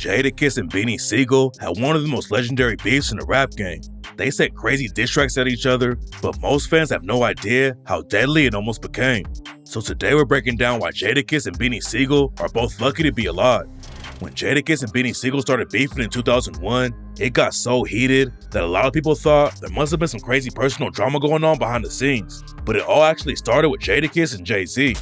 Jadakiss and Beanie Sigel had one of the most legendary beefs in the rap game. They sent crazy diss tracks at each other, but most fans have no idea how deadly it almost became. So today we're breaking down why Jadakiss and Beanie Sigel are both lucky to be alive. When Jadakiss and Beanie Sigel started beefing in 2001, it got so heated that a lot of people thought there must have been some crazy personal drama going on behind the scenes. But it all actually started with Jadakiss and Jay-Z.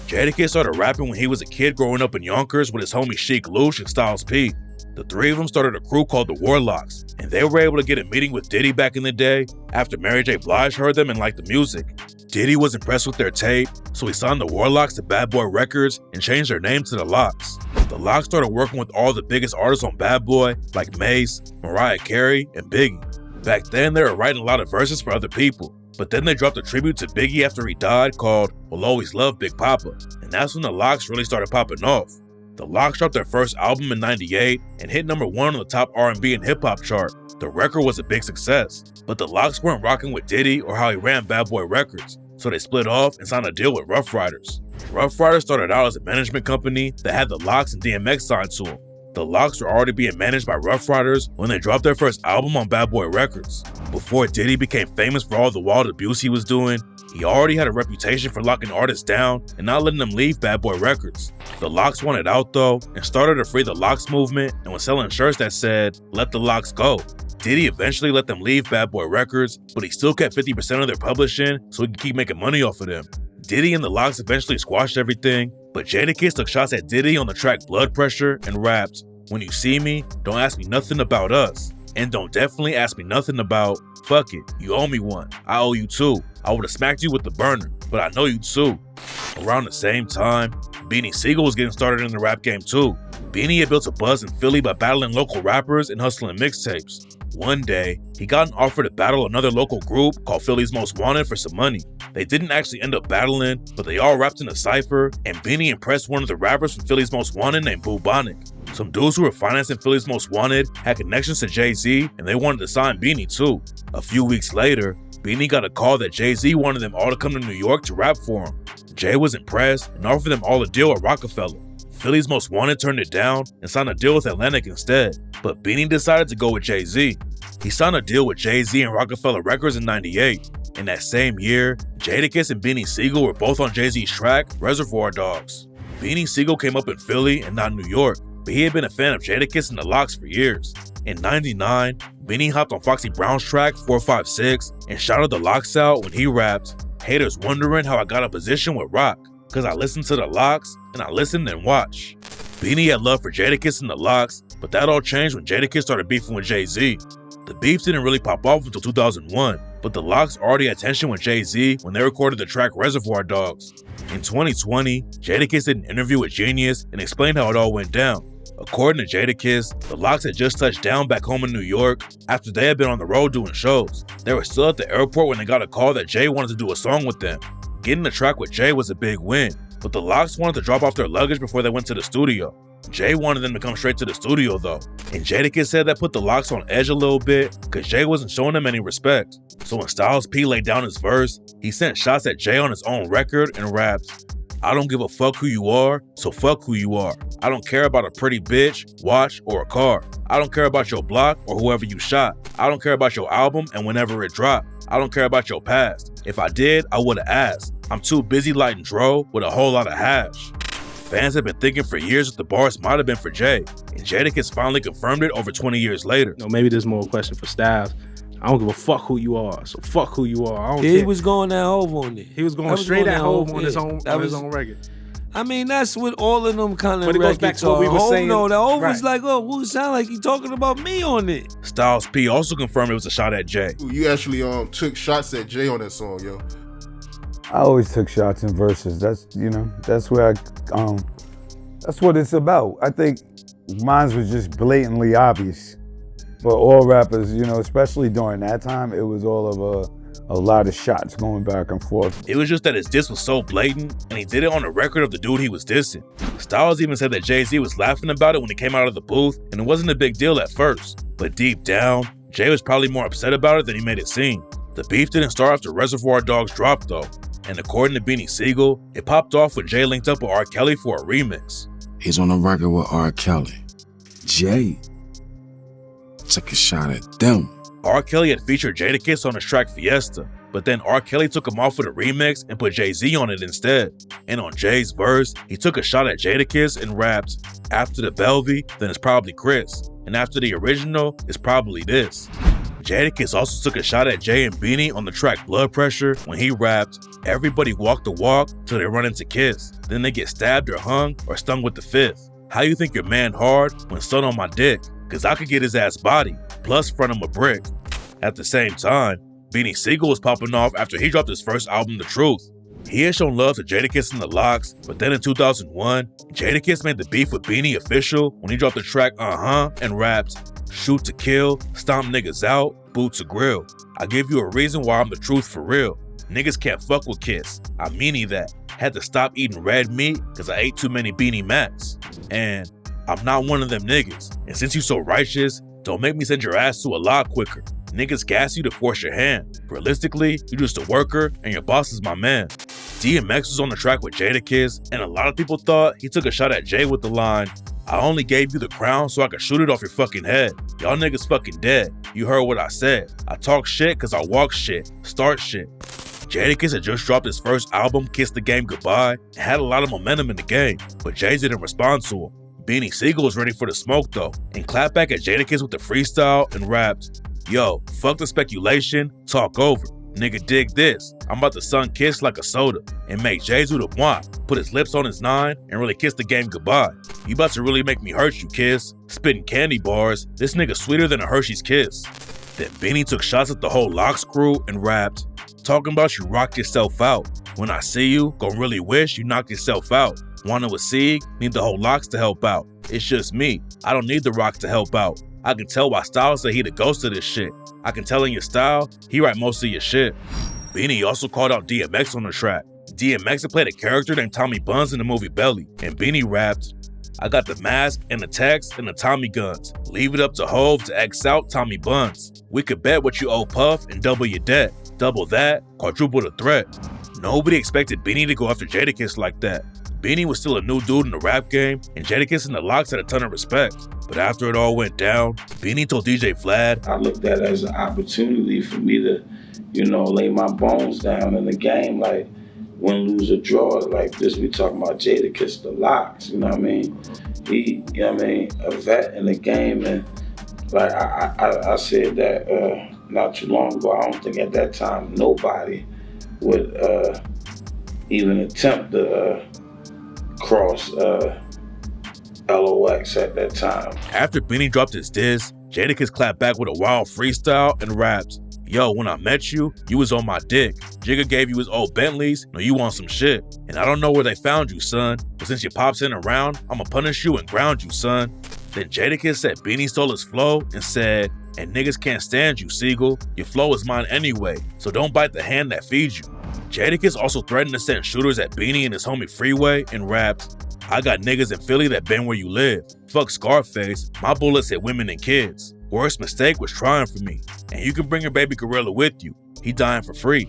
Jadakiss started rapping when he was a kid growing up in Yonkers with his homie Sheek Louch and Styles P. The three of them started a crew called the Warlocks, and they were able to get a meeting with Diddy back in the day after Mary J. Blige heard them and liked the music. Diddy was impressed with their tape, so he signed the Warlocks to Bad Boy Records and changed their name to the Locks. The Locks started working with all the biggest artists on Bad Boy, like Mace, Mariah Carey, and Biggie. Back then, they were writing a lot of verses for other people, but then they dropped a tribute to Biggie after he died called We'll Always Love Big Papa, and that's when the Locks really started popping off. The Locks dropped their first album in '98 and hit number 1 on the top R&B and hip-hop chart. The record was a big success, but the Locks weren't rocking with Diddy or how he ran Bad Boy Records, so they split off and signed a deal with Rough Riders. Rough Riders started out as a management company that had the Locks and DMX signed to them. The Locks were already being managed by Rough Riders when they dropped their first album on Bad Boy Records. Before Diddy became famous for all the wild abuse he was doing, he already had a reputation for locking artists down and not letting them leave Bad Boy Records. The Locks wanted out though and started a Free the Locks movement and was selling shirts that said, "Let the Locks go." Diddy eventually let them leave Bad Boy Records, but he still kept 50% of their publishing so he could keep making money off of them. Diddy and the Locks eventually squashed everything, but Jadakiss took shots at Diddy on the track Blood Pressure and rapped, "When you see me, don't ask me nothing about us, and don't definitely ask me nothing about, fuck it, you owe me one, I owe you two. I would've smacked you with the burner, but I know you too." Around the same time, Beanie Sigel was getting started in the rap game too. Beanie had built a buzz in Philly by battling local rappers and hustling mixtapes. One day, he got an offer to battle another local group called Philly's Most Wanted for some money. They didn't actually end up battling, but they all rapped in a cypher, and Beanie impressed one of the rappers from Philly's Most Wanted named Bubonic. Some dudes who were financing Philly's Most Wanted had connections to Jay-Z, and they wanted to sign Beanie too. A few weeks later, Beanie got a call that Jay-Z wanted them all to come to New York to rap for him. Jay was impressed and offered them all a deal at Rockefeller. Philly's Most Wanted turned it down and signed a deal with Atlantic instead, but Beanie decided to go with Jay-Z. He signed a deal with Jay-Z and Rockefeller Records in '98. In that same year, Jadakiss and Beanie Sigel were both on Jay-Z's track, Reservoir Dogs. Beanie Sigel came up in Philly and not New York, but he had been a fan of Jadakiss and the Locks for years. In '99, Beanie hopped on Foxy Brown's track 456 and shouted the Locks out when he rapped, "Haters wondering how I got a position with Rock, cause I listened to the Locks and I listened and watch." Beanie had love for Jadakiss and the Locks, but that all changed when Jadakiss started beefing with Jay-Z. The beef didn't really pop off until 2001, but the Locks already had tension with Jay-Z when they recorded the track Reservoir Dogs. In 2020, Jadakiss did an interview with Genius and explained how it all went down. According to Jadakiss, the Locks had just touched down back home in New York after they had been on the road doing shows. They were still at the airport when they got a call that Jay wanted to do a song with them. Getting the track with Jay was a big win, but the Locks wanted to drop off their luggage before they went to the studio. Jay wanted them to come straight to the studio though, and Jadakiss said that put the Locks on edge a little bit cause Jay wasn't showing them any respect. So when Styles P laid down his verse, he sent shots at Jay on his own record and rapped, "I don't give a fuck who you are, so fuck who you are. I don't care about a pretty bitch, watch, or a car. I don't care about your block or whoever you shot. I don't care about your album and whenever it dropped. I don't care about your past. If I did, I would've asked. I'm too busy lighting dro with a whole lot of hash." Fans have been thinking for years that the bars might have been for Jay, and Jadakiss finally confirmed it over 20 years later. No, maybe there's more question for Styles. I don't give a fuck who you are, so fuck who you are. I don't care. He was going at Hove on it. He was going straight at Hove on his own record. I mean, that's what all of them kind of But it goes back to what we were saying. No, the Hove was Right. like, oh, who sound like you talking about me on it? Styles P also confirmed it was a shot at Jay. You actually took shots at Jay on that song, yo. I always took shots in verses. That's where that's what it's about. I think mine was just blatantly obvious. For all rappers, especially during that time, it was all of a lot of shots going back and forth. It was just that his diss was so blatant, and he did it on the record of the dude he was dissing. Styles even said that Jay-Z was laughing about it when he came out of the booth, and it wasn't a big deal at first. But deep down, Jay was probably more upset about it than he made it seem. The beef didn't start after Reservoir Dogs dropped though, and according to Beanie Sigel, it popped off when Jay linked up with R. Kelly for a remix. He's on a record with R. Kelly. Jay took a shot at them. R. Kelly had featured Jadakiss on his track Fiesta, but then R. Kelly took him off with a remix and put Jay-Z on it instead. And on Jay's verse, he took a shot at Jadakiss and rapped, "After the Belvy, then it's probably Chris. And after the original, it's probably this." Jadakiss also took a shot at Jay and Beanie on the track Blood Pressure when he rapped, "Everybody walk the walk till they run into Kiss. Then they get stabbed or hung or stung with the fifth. How you think your man hard when son on my dick? Cause I could get his ass body, plus front him a brick." At the same time, Beanie Sigel was popping off after he dropped his first album, The Truth. He had shown love to Jadakiss and the Lox, but then in 2001, Jadakiss made the beef with Beanie official when he dropped the track and rapped, "Shoot to kill, stomp niggas out, boot to grill. I give you a reason why I'm the truth for real. Niggas can't fuck with Kiss. I meanie that. Had to stop eating red meat cause I ate too many Beanie Macs. And I'm not one of them niggas. And since you so righteous, don't make me send your ass to a lot quicker. Niggas gas you to force your hand. Realistically, you just a worker and your boss is my man." DMX was on the track with Jadakiss, and a lot of people thought he took a shot at Jay with the line, "I only gave you the crown so I could shoot it off your fucking head. Y'all niggas fucking dead. You heard what I said. I talk shit cause I walk shit, start shit." Jadakiss had just dropped his first album, Kiss the Game Goodbye, and had a lot of momentum in the game, but Jay didn't respond to him. Beanie Sigel was ready for the smoke though, and clapped back at Jadakiss with the freestyle and rapped, "Yo, fuck the speculation, talk over. Nigga dig this, I'm about to sun Kiss like a soda, and make Jay do the moi, put his lips on his 9, and really kiss the game goodbye. You about to really make me hurt you, Kiss. Spitting candy bars, this nigga sweeter than a Hershey's Kiss." Then Beanie took shots at the whole Lox crew and rapped, "Talking about you rocked yourself out. When I see you, gon' really wish you knocked yourself out. Wanna with Sieg, need the whole Lox to help out. It's just me, I don't need the Rock to help out. I can tell by Styles that he the ghost of this shit. I can tell in your style, he write most of your shit." Beanie also called out DMX on the track. DMX had played a character named Tommy Buns in the movie Belly, and Beanie rapped, "I got the mask and the text and the Tommy guns. Leave it up to Hove to X out Tommy Buns. We could bet what you owe Puff and double your debt. Double that, quadruple the threat." Nobody expected Beanie to go after Jadakiss like that. Beanie was still a new dude in the rap game, and Jadakiss and the Lox had a ton of respect. But after it all went down, Beanie told DJ Vlad, "I looked at it as an opportunity for me to, lay my bones down in the game, like win, lose, or draw. Like this, we talking about Jadakiss, the Lox, you know what I mean? He, a vet in the game, and like I said that not too long ago. I don't think at that time nobody would even attempt to cross LOX at that time." After Beanie dropped his diss, Jadakiss clapped back with a wild freestyle and rapped, "Yo, when I met you, you was on my dick. Jigga gave you his old Bentleys, no you want some shit. And I don't know where they found you, son, but since your pops ain't around, I'ma punish you and ground you, son." Then Jadakiss said Beanie stole his flow and said, "And niggas can't stand you, Sigel. Your flow is mine anyway, so don't bite the hand that feeds you." Jadakiss also threatened to send shooters at Beanie and his homie Freeway and rapped, "I got niggas in Philly that been where you live. Fuck Scarface, my bullets hit women and kids. Worst mistake was trying for me. And you can bring your baby gorilla with you. He dying for free."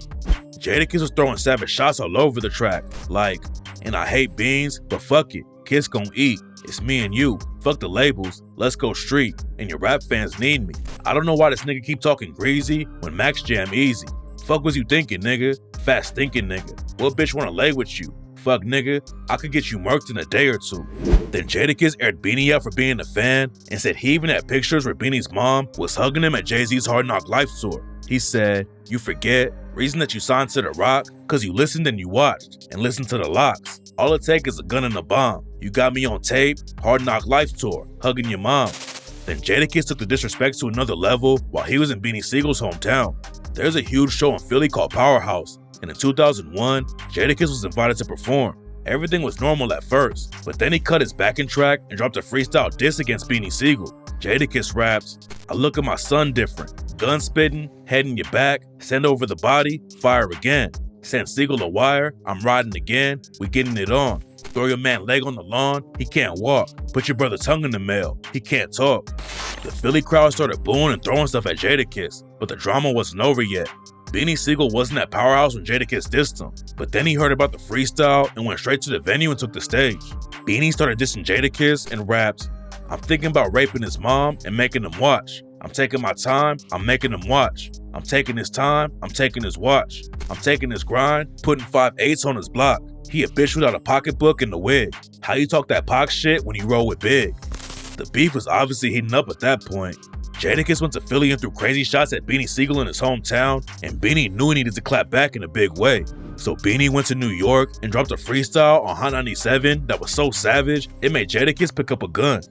Jadakiss was throwing savage shots all over the track, like, "And I hate beans, but fuck it, Kiss gon' eat. It's me and you. Fuck the labels, let's go street. And your rap fans need me. I don't know why this nigga keep talking greasy when Max Jam easy. Fuck was you thinking, nigga? Fat stinking nigga. What bitch wanna lay with you? Fuck nigga, I could get you murked in a day or two." Then Jadakiss aired Beanie out for being a fan and said he even had pictures where Beanie's mom was hugging him at Jay-Z's Hard Knock Life tour. He said, "You forget, reason that you signed to The Rock, cause you listened and you watched, and listened to the Lox. All it takes is a gun and a bomb. You got me on tape, Hard Knock Life tour, hugging your mom." Then Jadakiss took the disrespect to another level while he was in Beanie Sigel's hometown. There's a huge show in Philly called Powerhouse, and in 2001, Jadakiss was invited to perform. Everything was normal at first, but then he cut his backing track and dropped a freestyle diss against Beanie Sigel. Jadakiss raps, "I look at my son different. Gun spitting, head in your back, send over the body, fire again. Send Sigel a wire, I'm riding again, we getting it on. Throw your man leg on the lawn, he can't walk. Put your brother tongue in the mail, he can't talk." The Philly crowd started booing and throwing stuff at Jadakiss, but the drama wasn't over yet. Beanie Sigel wasn't at Powerhouse when Jadakiss dissed him, but then he heard about the freestyle and went straight to the venue and took the stage. Beanie started dissing Jadakiss and rapped, I'm thinking about raping his mom and making him watch. I'm taking my time, I'm making him watch. I'm taking his time, I'm taking his watch. I'm taking his grind, putting 5/8 on his block. He a bitch without a pocketbook and a wig. How you talk that Pac shit when you roll with Big? The beef was obviously heating up at that point. Jadakiss went to Philly and threw crazy shots at Beanie Sigel in his hometown, and Beanie knew he needed to clap back in a big way. So Beanie went to New York and dropped a freestyle on Hot 97 that was so savage, it made Jadakiss pick up a gun.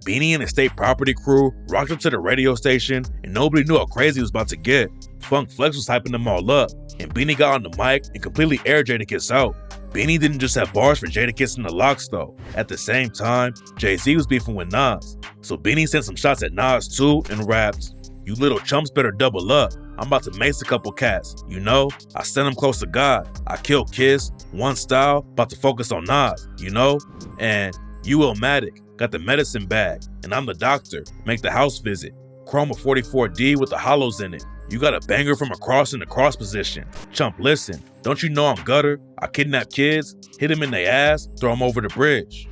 Beanie and his state property crew rocked up to the radio station, and nobody knew how crazy he was about to get. Funk Flex was hyping them all up, and Beanie got on the mic and completely aired Jadakiss out. Beanie didn't just have bars for Jadakiss and the Lox though. At the same time, Jay-Z was beefing with Nas. So Beanie sent some shots at Nas too and rapped, "You little chumps better double up. I'm about to mace a couple cats. You know, I sent them close to God. I killed Kiss, One Style, about to focus on Nas, you know? And you Illmatic, got the medicine bag. And I'm the doctor, make the house visit. Chroma 44D with the hollows in it. You got a banger from across in the cross position. Chump, listen, don't you know I'm gutter? I kidnap kids, hit them in their ass, throw them over the bridge."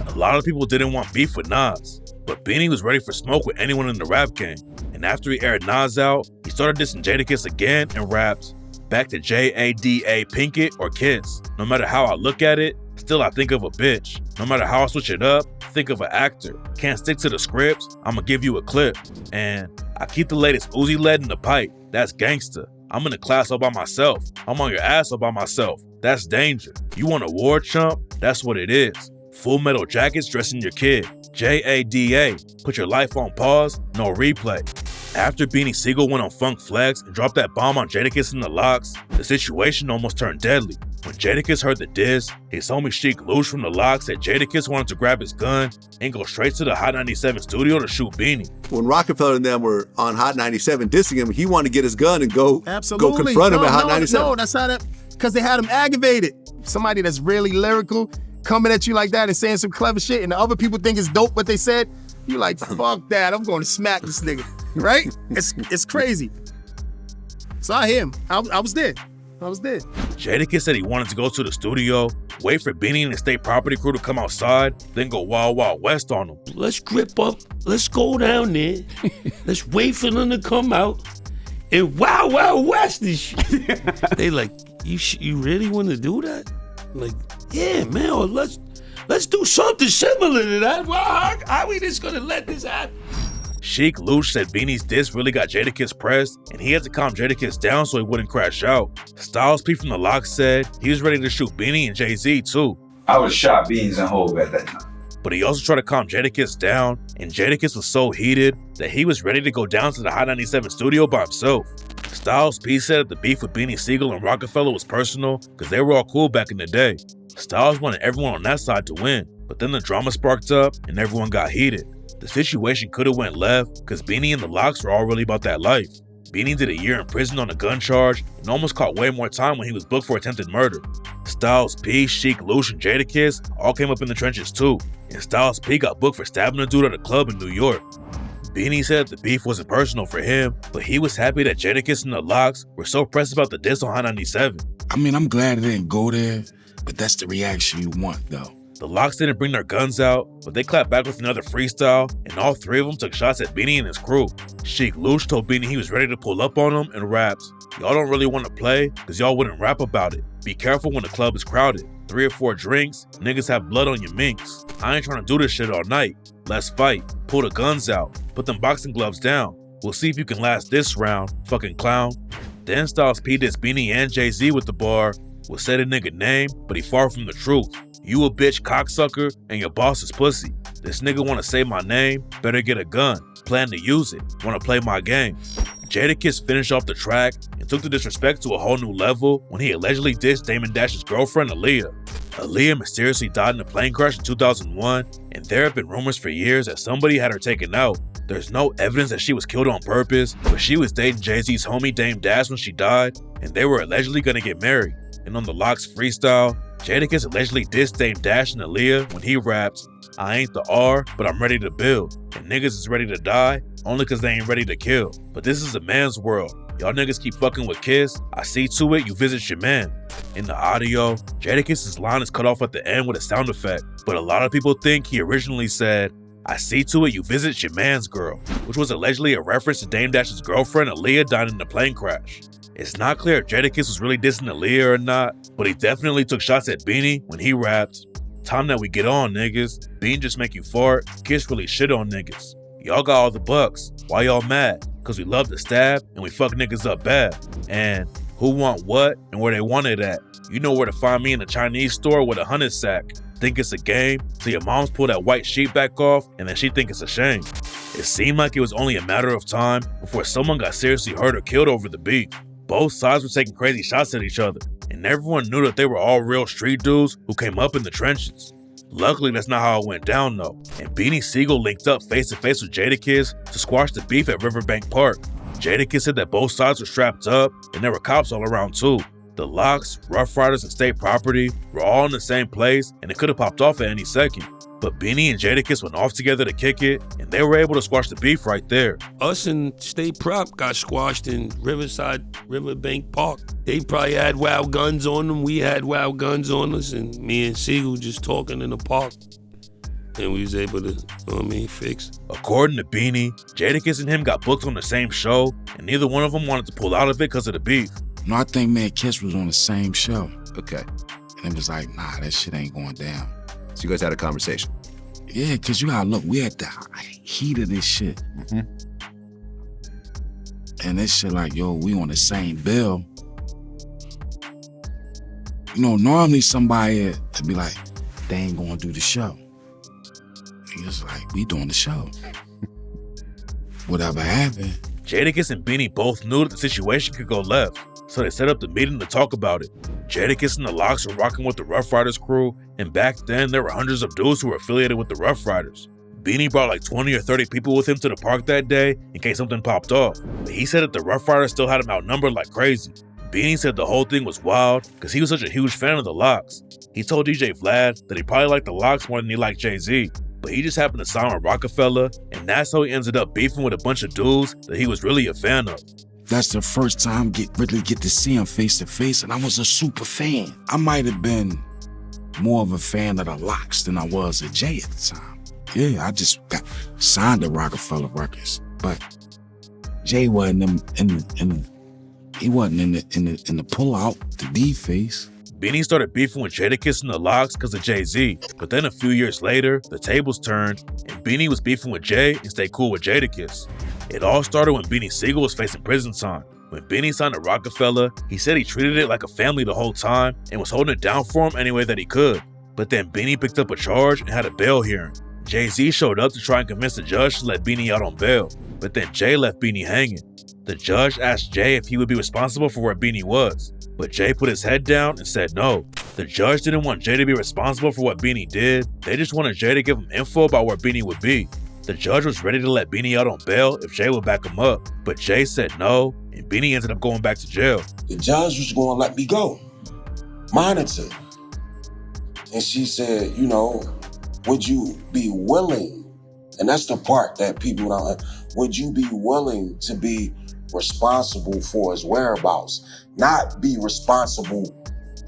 A lot of people didn't want beef with Nas, but Beanie was ready for smoke with anyone in the rap game. And after he aired Nas out, he started dissing Jadakiss again and raps, "Back to Jada Pinkett or Kiss. No matter how I look at it, still I think of a bitch. No matter how I switch it up, think of an actor. Can't stick to the scripts, I'ma give you a clip. And I keep the latest Uzi lead in the pipe, that's gangsta. I'm in the class all by myself. I'm on your ass all by myself, that's danger. You want a war chump? That's what it is. Full Metal Jackets dressing your kid. Jada, put your life on pause, no replay." After Beanie Sigel went on Funk Flex and dropped that bomb on Jadakiss and the Lox, the situation almost turned deadly. When Jadakiss heard the diss, his homie Sheek Louch from the Lox said Jadakiss wanted to grab his gun and go straight to the Hot 97 studio to shoot Beanie. When Rockefeller and them were on Hot 97 dissing him, he wanted to get his gun and go confront him at Hot 97. No, that's not it. Because they had him aggravated. Somebody that's really lyrical coming at you like that and saying some clever shit, and the other people think it's dope what they said, you like, fuck that, I'm going to smack this nigga, right? It's crazy. So I hear him. I was there. Jadakiss said he wanted to go to the studio, wait for Beanie and the state property crew to come outside, then go Wild Wild West on them. Let's grip up. Let's go down there. Let's wait for them to come out and Wild Wild West this shit. They like, you really want to do that? Like, yeah, man, or let's do something similar to that. Well, how we just gonna let this happen? Sheek Louch said Beanie's diss really got Jadakiss pressed, and he had to calm Jadakiss down so he wouldn't crash out. Styles P from the Lox said he was ready to shoot Beanie and Jay-Z too. I would've shot Beans and Hove at that time. But he also tried to calm Jadakiss down, and Jadakiss was so heated that he was ready to go down to the Hot 97 studio by himself. Styles P said that the beef with Beanie Sigel and Rockefeller was personal because they were all cool back in the day. Styles wanted everyone on that side to win, but then the drama sparked up and everyone got heated. The situation could have went left because Beanie and the Lox were all really about that life. Beanie did a year in prison on a gun charge and almost caught way more time when he was booked for attempted murder. Styles P, Sheek Louch, and Jadakiss all came up in the trenches too, and Styles P got booked for stabbing a dude at a club in New York. Beanie said the beef wasn't personal for him, but he was happy that Jadakiss and the Lox were so pressed about the diss on Hot 97. I mean, I'm glad it didn't go there, but that's the reaction you want, though. The Lox didn't bring their guns out, but they clapped back with another freestyle, and all three of them took shots at Beanie and his crew. Sheek Louch told Beanie he was ready to pull up on him and raps, "Y'all don't really want to play, cause y'all wouldn't rap about it. Be careful when the club is crowded. 3 or 4 drinks, niggas have blood on your minks. I ain't trying to do this shit all night. Let's fight. Pull the guns out. Put them boxing gloves down. We'll see if you can last this round, fucking clown." Then Styles P dissed Beanie and Jay-Z with the bar, "We'll say the nigga name, but he far from the truth. You a bitch cocksucker and your boss is pussy. This nigga wanna say my name, better get a gun. Plan to use it, wanna play my game." Jadakiss finished off the track and took the disrespect to a whole new level when he allegedly dissed Damon Dash's girlfriend, Aaliyah. Aaliyah mysteriously died in a plane crash in 2001, and there have been rumors for years that somebody had her taken out. There's no evidence that she was killed on purpose, but she was dating Jay-Z's homie Dame Dash when she died, and they were allegedly gonna get married. And on the Lox freestyle, Jadakiss allegedly dissed Dame Dash and Aaliyah when he raps, "I ain't the R, but I'm ready to build, and niggas is ready to die only cause they ain't ready to kill. But this is a man's world. Y'all niggas keep fucking with Kiss, I see to it you visit your man." In the audio, Jadakiss's line is cut off at the end with a sound effect, but a lot of people think he originally said, I see to it you visit your man's girl, which was allegedly a reference to Dame Dash's girlfriend Aaliyah dying in a plane crash. It's not clear if Jadakiss was really dissing Aaliyah or not, but he definitely took shots at Beanie when he rapped, "Time that we get on, niggas. Bean just make you fart. Kiss really shit on niggas. Y'all got all the bucks. Why y'all mad? Cause we love to stab and we fuck niggas up bad. And who want what and where they want it at? You know where to find me in the Chinese store with a 100 sack. Think it's a game, so your moms pull that white sheet back off and then she think it's a shame." It seemed like it was only a matter of time before someone got seriously hurt or killed over the beef. Both sides were taking crazy shots at each other, and everyone knew that they were all real street dudes who came up in the trenches. Luckily, that's not how it went down though, and Beanie Sigel linked up face to face with Jadakiss to squash the beef at Riverbank Park. Jadakiss said that both sides were strapped up, and there were cops all around too. The Locks, Rough Riders, and State Property were all in the same place, and it could have popped off at any second. But Beanie and Jadakiss went off together to kick it, and they were able to squash the beef right there. Us and State Prop got squashed in Riverbank Park. They probably had wild guns on them. We had wild guns on us, and me and Sigel just talking in the park. And we was able to, fix. According to Beanie, Jadakiss and him got booked on the same show, and neither one of them wanted to pull out of it because of the beef. No, I think me and Kiss was on the same show. Okay. And it was like, nah, that shit ain't going down. So you guys had a conversation? Yeah, because you gotta look, we had the heat of this shit. And this shit like, yo, we on the same bill. You know, normally somebody would be like, they ain't gonna do the show. And it's like, we doing the show. Whatever happened. Jadakiss and Beanie both knew that the situation could go left, so they set up the meeting to talk about it. Jadakiss and the Locks were rocking with the Rough Riders crew, and back then there were hundreds of dudes who were affiliated with the Rough Riders. Beanie brought like 20 or 30 people with him to the park that day in case something popped off, but he said that the Rough Riders still had him outnumbered like crazy. Beanie said the whole thing was wild because he was such a huge fan of the Locks. He told DJ Vlad that he probably liked the Locks more than he liked Jay-Z, but he just happened to sign with Rockefeller, and that's how he ended up beefing with a bunch of dudes that he was really a fan of. That's the first time really get to see him face to face, and I was a super fan. I might have been more of a fan of the Locks than I was of Jay at the time. Yeah, I just got signed to Rockefeller Records, but Jay wasn't in the pullout, the D face. Beanie started beefing with Jadakiss and the Locks because of Jay-Z, but then a few years later, the tables turned, and Beanie was beefing with Jay and stayed cool with Jadakiss. It all started when Beanie Sigel was facing prison time. When Beanie signed to Rockefeller, he said he treated it like a family the whole time and was holding it down for him any way that he could. But then Beanie picked up a charge and had a bail hearing. Jay-Z showed up to try and convince the judge to let Beanie out on bail, but then Jay left Beanie hanging. The judge asked Jay if he would be responsible for where Beanie was, but Jay put his head down and said no. The judge didn't want Jay to be responsible for what Beanie did, they just wanted Jay to give him info about where Beanie would be. The judge was ready to let Beanie out on bail if Jay would back him up, but Jay said no, and Beanie ended up going back to jail. The judge was going to let me go, monitor. And she said, you know, would you be willing, and that's the part that people don't, would you be willing to be responsible for his whereabouts, not be responsible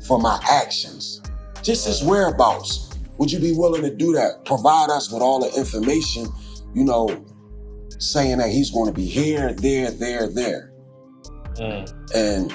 for my actions, just his whereabouts? Would you be willing to do that? Provide us with all the information, you know, saying that he's going to be here, there. And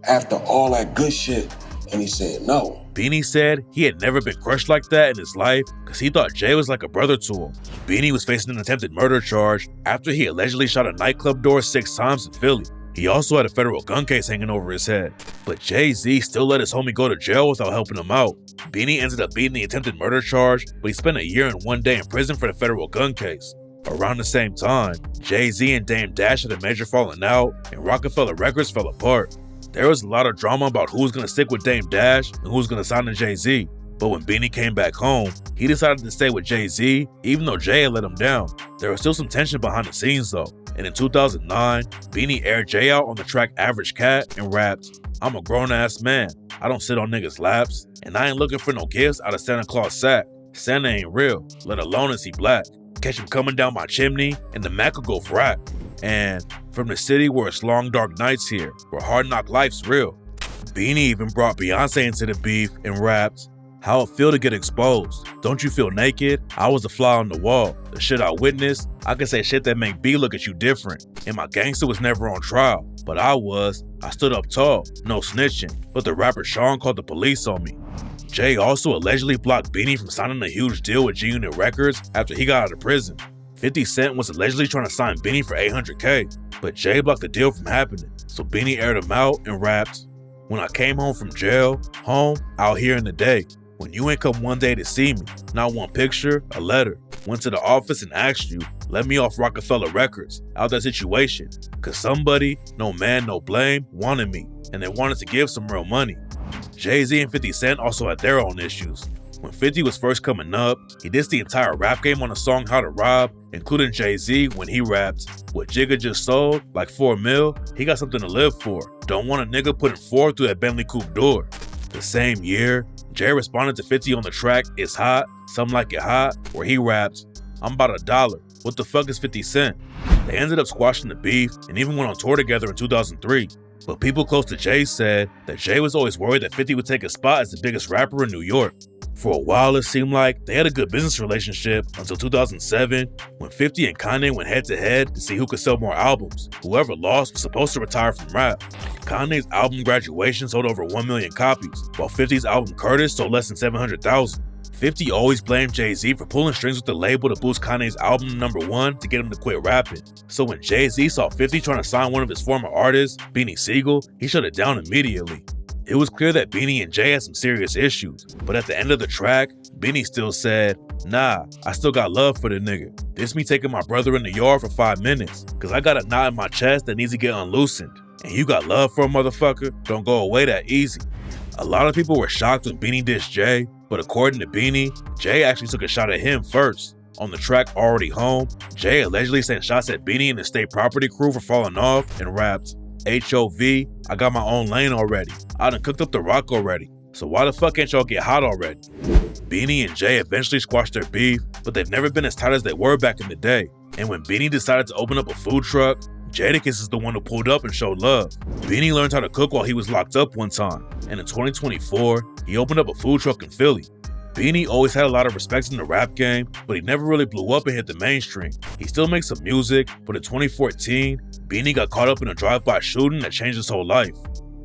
after all that good shit, and he said no. Beanie said he had never been crushed like that in his life because he thought Jay was like a brother to him. Beanie was facing an attempted murder charge after he allegedly shot a nightclub door 6 times in Philly. He also had a federal gun case hanging over his head, but Jay-Z still let his homie go to jail without helping him out. Beanie ended up beating the attempted murder charge, but he spent a year and 1 day in prison for the federal gun case. Around the same time, Jay-Z and Dame Dash had a major falling out, and Rockefeller Records fell apart. There was a lot of drama about who was going to stick with Dame Dash and who was going to sign to Jay-Z, but when Beanie came back home, he decided to stay with Jay-Z, even though Jay had let him down. There was still some tension behind the scenes though, and in 2009, Beanie aired Jay out on the track Average Cat and rapped, "I'm a grown-ass man, I don't sit on niggas' laps, and I ain't looking for no gifts out of Santa Claus sack. Santa ain't real, let alone is he black. Catch him coming down my chimney, and the Mac will go frat. And from the city where it's long dark nights here, where hard knock life's real." Beanie even brought Beyonce into the beef and rapped, How it feel to get exposed? Don't you feel naked? I was a fly on the wall. The shit I witnessed, I can say shit that make B look at you different. And my gangster was never on trial, but I was. I stood up tall, no snitching, but the rapper Sean called the police on me. Jay also allegedly blocked Beanie from signing a huge deal with G-Unit Records after he got out of prison. 50 Cent was allegedly trying to sign Beanie for $800K, but Jay blocked the deal from happening, so Beanie aired him out and rapped, "When I came home from jail, home, out here in the day. When you ain't come one day to see me, not one picture, a letter. Went to the office and asked you, let me off Rockefeller Records, out that situation. Cause somebody, no man, no blame, wanted me, and they wanted to give some real money." Jay-Z and 50 Cent also had their own issues. When 50 was first coming up, he dissed the entire rap game on the song How to Rob, including Jay-Z when he rapped, "What Jigga just sold, like 4 mil, he got something to live for. Don't want a nigga putting 4 through that Bentley coupe door." The same year, Jay responded to 50 on the track It's Hot, Some Like It Hot, where he raps, "I'm about $1. What the fuck is 50 Cent?" They ended up squashing the beef and even went on tour together in 2003. But people close to Jay said that Jay was always worried that 50 would take a spot as the biggest rapper in New York. For a while, it seemed like they had a good business relationship until 2007, when 50 and Kanye went head-to-head to see who could sell more albums. Whoever lost was supposed to retire from rap. Kanye's album Graduation sold over 1 million copies, while 50's album Curtis sold less than 700,000. 50 always blamed Jay-Z for pulling strings with the label to boost Kanye's album to #1 to get him to quit rapping. So when Jay-Z saw 50 trying to sign one of his former artists, Beanie Sigel, he shut it down immediately. It was clear that Beanie and Jay had some serious issues, but at the end of the track, Beanie still said, "Nah, I still got love for the nigga. This me taking my brother in the yard for 5 minutes, cause I got a knot in my chest that needs to get unloosened. And you got love for a motherfucker? Don't go away that easy." A lot of people were shocked when Beanie dissed Jay, but according to Beanie, Jay actually took a shot at him first. On the track Already Home, Jay allegedly sent shots at Beanie and the State Property crew for falling off and rapped, "HOV, I got my own lane already. I done cooked up the rock already. So why the fuck can't y'all get hot already?" Beanie and Jay eventually squashed their beef, but they've never been as tight as they were back in the day. And when Beanie decided to open up a food truck, Jadakiss is the one who pulled up and showed love. Beanie learned how to cook while he was locked up one time, and in 2024, he opened up a food truck in Philly. Beanie always had a lot of respect in the rap game, but he never really blew up and hit the mainstream. He still makes some music, but in 2014, Beanie got caught up in a drive-by shooting that changed his whole life.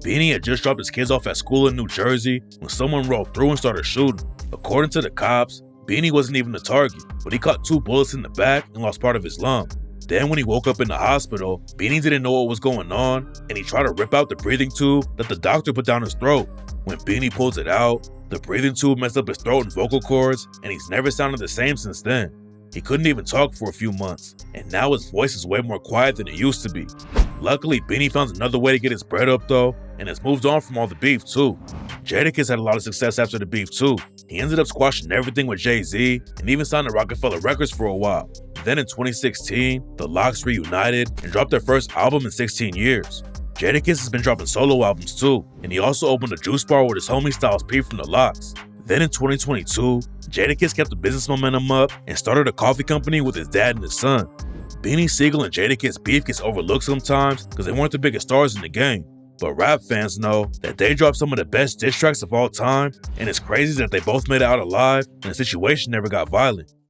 Beanie had just dropped his kids off at school in New Jersey when someone rolled through and started shooting. According to the cops, Beanie wasn't even the target, but he caught 2 bullets in the back and lost part of his lung. Then when he woke up in the hospital, Beanie didn't know what was going on, and he tried to rip out the breathing tube that the doctor put down his throat. When Beanie pulls it out, the breathing tube messed up his throat and vocal cords, and he's never sounded the same since then. He couldn't even talk for a few months, and now his voice is way more quiet than it used to be. Luckily, Beanie found another way to get his bread up though, and has moved on from all the beef too. Jadakiss had a lot of success after the beef too. He ended up squashing everything with Jay-Z, and even signed to Rockefeller Records for a while. Then in 2016, the Lox reunited and dropped their first album in 16 years. Jadakiss has been dropping solo albums too, and he also opened a juice bar with his homie Styles P from the Lox. Then in 2022, Jadakiss kept the business momentum up and started a coffee company with his dad and his son. Beanie Sigel and Jadakiss beef gets overlooked sometimes because they weren't the biggest stars in the game. But rap fans know that they dropped some of the best diss tracks of all time, and it's crazy that they both made it out alive and the situation never got violent.